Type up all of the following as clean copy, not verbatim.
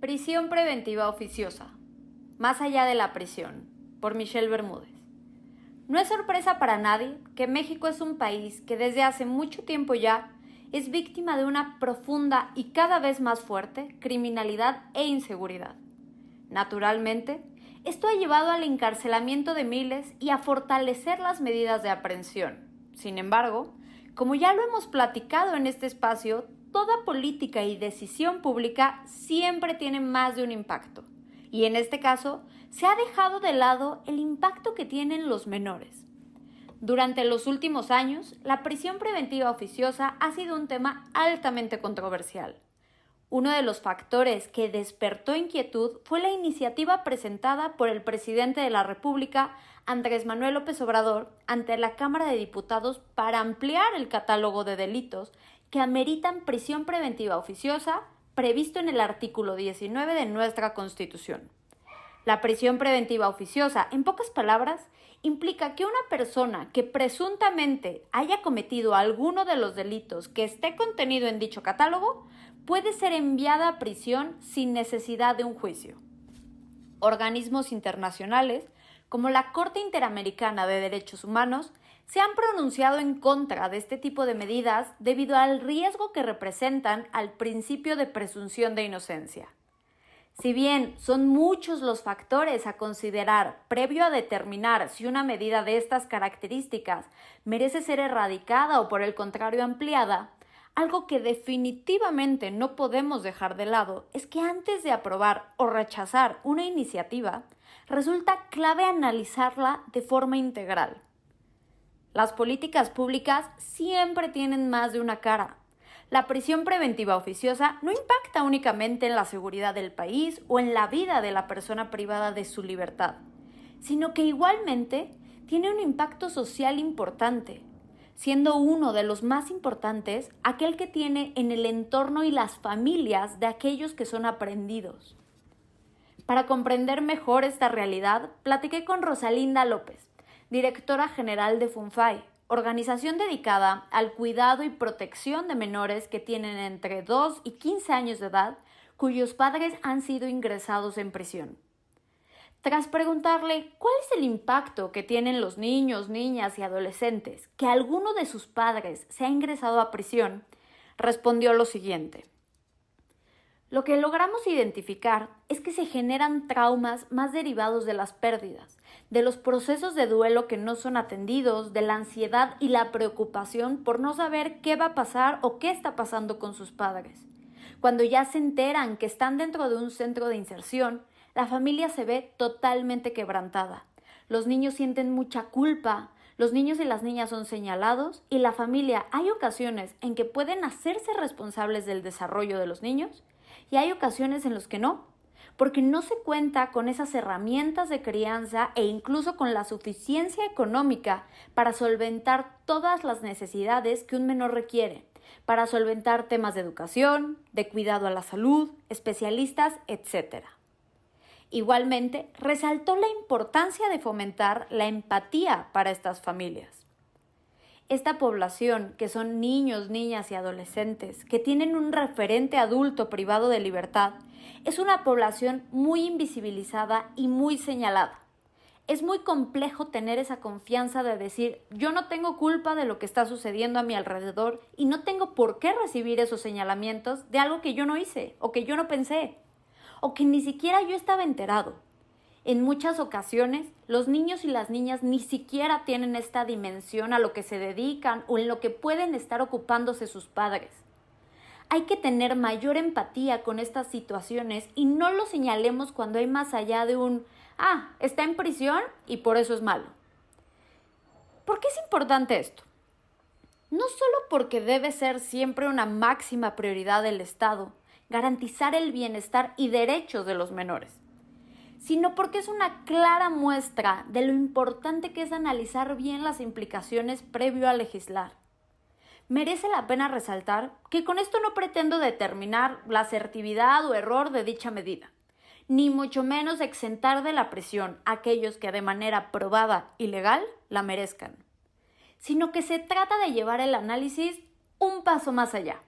Prisión preventiva oficiosa. Más allá de la prisión, por Michelle Bermúdez. No es sorpresa para nadie que México es un país que desde hace mucho tiempo ya es víctima de una profunda y cada vez más fuerte criminalidad e inseguridad. Naturalmente, esto ha llevado al encarcelamiento de miles y a fortalecer las medidas de aprehensión. Sin embargo, como ya lo hemos platicado en este espacio, toda política y decisión pública siempre tiene más de un impacto. Y en este caso, se ha dejado de lado el impacto que tienen los menores. Durante los últimos años, la prisión preventiva oficiosa ha sido un tema altamente controversial. Uno de los factores que despertó inquietud fue la iniciativa presentada por el presidente de la República, Andrés Manuel López Obrador, ante la Cámara de Diputados para ampliar el catálogo de delitos que ameritan prisión preventiva oficiosa previsto en el artículo 19 de nuestra Constitución. La prisión preventiva oficiosa, en pocas palabras, implica que una persona que presuntamente haya cometido alguno de los delitos que esté contenido en dicho catálogo puede ser enviada a prisión sin necesidad de un juicio. Organismos internacionales, como la Corte Interamericana de Derechos Humanos, se han pronunciado en contra de este tipo de medidas debido al riesgo que representan al principio de presunción de inocencia. Si bien son muchos los factores a considerar previo a determinar si una medida de estas características merece ser erradicada o por el contrario ampliada, algo que definitivamente no podemos dejar de lado es que antes de aprobar o rechazar una iniciativa, resulta clave analizarla de forma integral. Las políticas públicas siempre tienen más de una cara. La prisión preventiva oficiosa no impacta únicamente en la seguridad del país o en la vida de la persona privada de su libertad, sino que igualmente tiene un impacto social importante, siendo uno de los más importantes aquel que tiene en el entorno y las familias de aquellos que son aprehendidos. Para comprender mejor esta realidad, platiqué con Rosalinda López, directora general de FUNFAI, organización dedicada al cuidado y protección de menores que tienen entre 2 y 15 años de edad, cuyos padres han sido ingresados en prisión. Tras preguntarle cuál es el impacto que tienen los niños, niñas y adolescentes que alguno de sus padres se ha ingresado a prisión, respondió lo siguiente. Lo que logramos identificar es que se generan traumas más derivados de las pérdidas, de los procesos de duelo que no son atendidos, de la ansiedad y la preocupación por no saber qué va a pasar o qué está pasando con sus padres. Cuando ya se enteran que están dentro de un centro de inserción, la familia se ve totalmente quebrantada. Los niños sienten mucha culpa, los niños y las niñas son señalados y la familia hay ocasiones en que pueden hacerse responsables del desarrollo de los niños y hay ocasiones en las que no, porque no se cuenta con esas herramientas de crianza e incluso con la suficiencia económica para solventar todas las necesidades que un menor requiere, para solventar temas de educación, de cuidado a la salud, especialistas, etc. Igualmente, resaltó la importancia de fomentar la empatía para estas familias. Esta población, que son niños, niñas y adolescentes, que tienen un referente adulto privado de libertad, es una población muy invisibilizada y muy señalada. Es muy complejo tener esa confianza de decir, yo no tengo culpa de lo que está sucediendo a mi alrededor y no tengo por qué recibir esos señalamientos de algo que yo no hice o que yo no pensé, o que ni siquiera yo estaba enterado. En muchas ocasiones, los niños y las niñas ni siquiera tienen esta dimensión a lo que se dedican o en lo que pueden estar ocupándose sus padres. Hay que tener mayor empatía con estas situaciones y no lo señalemos cuando hay más allá de un está en prisión y por eso es malo. ¿Por qué es importante esto? No solo porque debe ser siempre una máxima prioridad del Estado, garantizar el bienestar y derechos de los menores, sino porque es una clara muestra de lo importante que es analizar bien las implicaciones previo a legislar. Merece la pena resaltar que con esto no pretendo determinar la asertividad o error de dicha medida, ni mucho menos exentar de la prisión a aquellos que de manera probada y legal la merezcan, sino que se trata de llevar el análisis un paso más allá.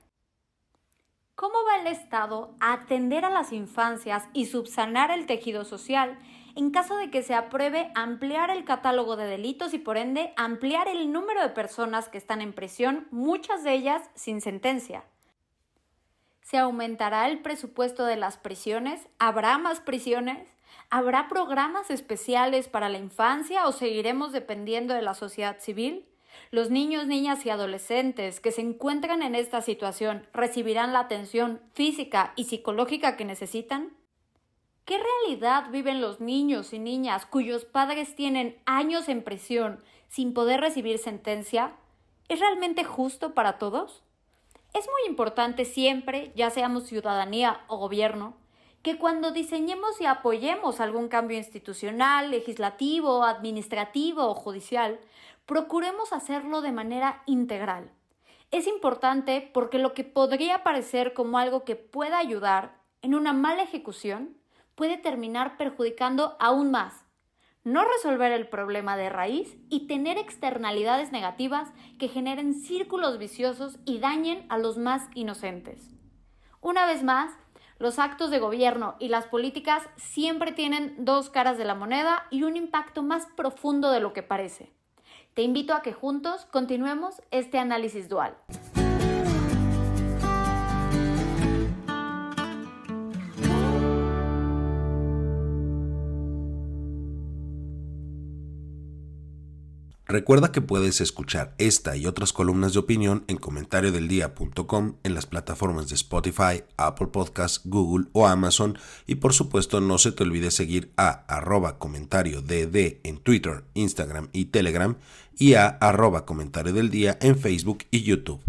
¿Cómo va el Estado a atender a las infancias y subsanar el tejido social en caso de que se apruebe ampliar el catálogo de delitos y por ende ampliar el número de personas que están en prisión, muchas de ellas sin sentencia? ¿Se aumentará el presupuesto de las prisiones? ¿Habrá más prisiones? ¿Habrá programas especiales para la infancia o seguiremos dependiendo de la sociedad civil? ¿Los niños, niñas y adolescentes que se encuentran en esta situación recibirán la atención física y psicológica que necesitan? ¿Qué realidad viven los niños y niñas cuyos padres tienen años en prisión sin poder recibir sentencia? ¿Es realmente justo para todos? Es muy importante siempre, ya seamos ciudadanía o gobierno, que cuando diseñemos y apoyemos algún cambio institucional, legislativo, administrativo o judicial, procuremos hacerlo de manera integral. Es importante porque lo que podría parecer como algo que pueda ayudar en una mala ejecución puede terminar perjudicando aún más, no resolver el problema de raíz y tener externalidades negativas que generen círculos viciosos y dañen a los más inocentes. Una vez más, los actos de gobierno y las políticas siempre tienen dos caras de la moneda y un impacto más profundo de lo que parece. Te invito a que juntos continuemos este análisis dual. Recuerda que puedes escuchar esta y otras columnas de opinión en comentariodeldia.com, en las plataformas de Spotify, Apple Podcasts, Google o Amazon, y por supuesto no se te olvide seguir a @comentariodd en Twitter, Instagram y Telegram y a @comentariodeldia en Facebook y YouTube.